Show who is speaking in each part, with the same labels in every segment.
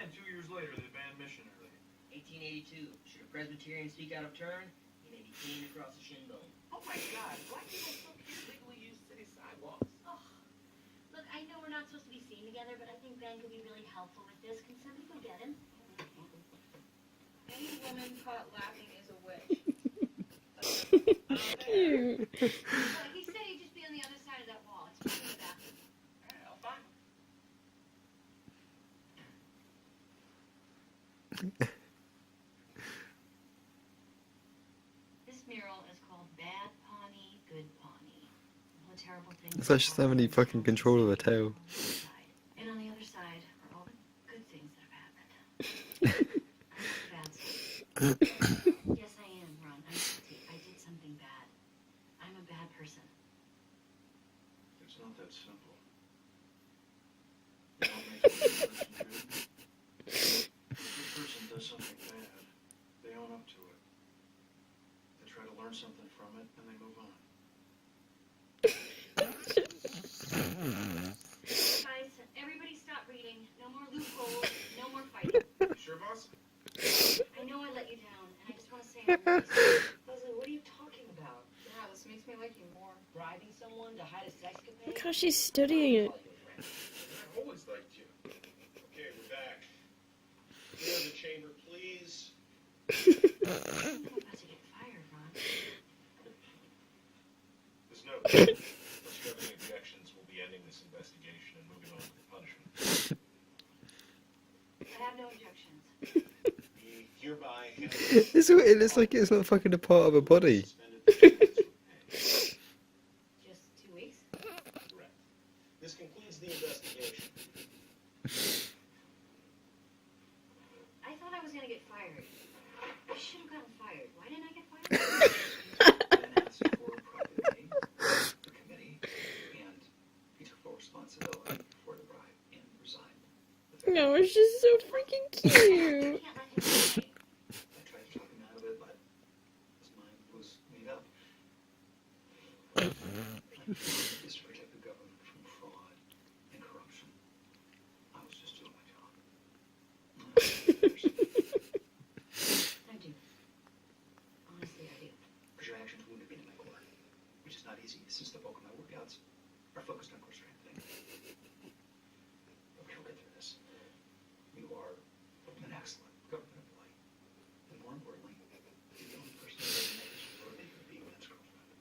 Speaker 1: And 2 years later, they banned missionary.
Speaker 2: 1882. Should a Presbyterian speak out of turn, he may be caned across the shin bone.
Speaker 3: Oh my God, why people still can't legally use city sidewalks?
Speaker 4: Oh, look, I know we're not supposed to be seen together, but I think Ben could be really helpful with this. Can somebody go get him?
Speaker 5: Any woman caught laughing is a witch.
Speaker 6: Cute.
Speaker 4: Well, he said he'd just be on the other side of that wall. It's in the bathroom.
Speaker 3: Alright, I'll find him.
Speaker 4: This mural is called Bad Pawnee, Good Pawnee. All the terrible things.
Speaker 6: It's like she doesn't have any fucking control of her tail.
Speaker 4: And on the other side are all the good things that have happened. I'm not bad. Yes, I am, Ron. I'm guilty. I did something bad. I'm a bad person.
Speaker 1: It's not that simple. You don't make a person good. If a person does something bad, they own up to it. They try to learn something from it, and they move on.
Speaker 4: Guys, everybody stop reading. No more loopholes. No more fighting.
Speaker 1: Sure, boss?
Speaker 4: I know I let you down, and I just want to say I'm really sorry.
Speaker 2: Leslie, what are you talking about?
Speaker 5: Yeah, this makes me like you more.
Speaker 2: Bribing someone to hide a sex capade?
Speaker 6: Look how she's studying it.
Speaker 1: I've always liked you. Okay, we're back. Clear the chamber, please.
Speaker 4: I'm about to get fired, Ron.
Speaker 1: This note. Unless you have any objections, we'll be ending this investigation and moving on to the punishment.
Speaker 4: I have no objections.
Speaker 1: We hereby hand
Speaker 6: This is what it looks like. It's not fucking a part of a body.
Speaker 1: suspended the payments from pay.
Speaker 4: Just 2 weeks?
Speaker 1: Correct. This concludes the investigation.
Speaker 4: I thought I was going to get fired. I should have gotten fired. Why didn't I get fired?
Speaker 7: And asked for probably the committee, and he took full responsibility for the bribe and resigned.
Speaker 6: No, it's just so freaking
Speaker 4: I
Speaker 6: cute.
Speaker 4: can't let him stay.
Speaker 7: I tried to talk him out of it, but his mind was made up. Is to protect the government from fraud and corruption. I was just doing my job.
Speaker 4: I do. Honestly, I do.
Speaker 7: Because your actions wounded me to my core, which is not easy since the bulk of my workouts are focused on core strengthening. But we'll get through this. You are an excellent government employee. And more importantly, you're the only person who doesn't make this worthy of being Ben's girlfriend.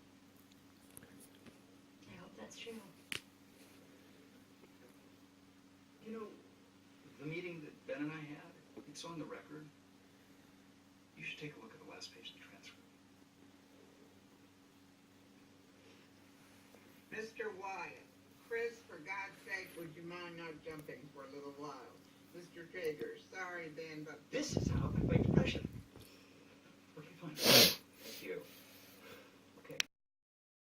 Speaker 4: I hope that's true.
Speaker 7: You know, the meeting that Ben and I had, it's on the record. You should take a look at the last page of the transcript.
Speaker 3: Mr. Wyatt, Chris, for God's sake, would you mind not jumping for a little while? Mr. Traeger, sorry, Ben, but
Speaker 2: This is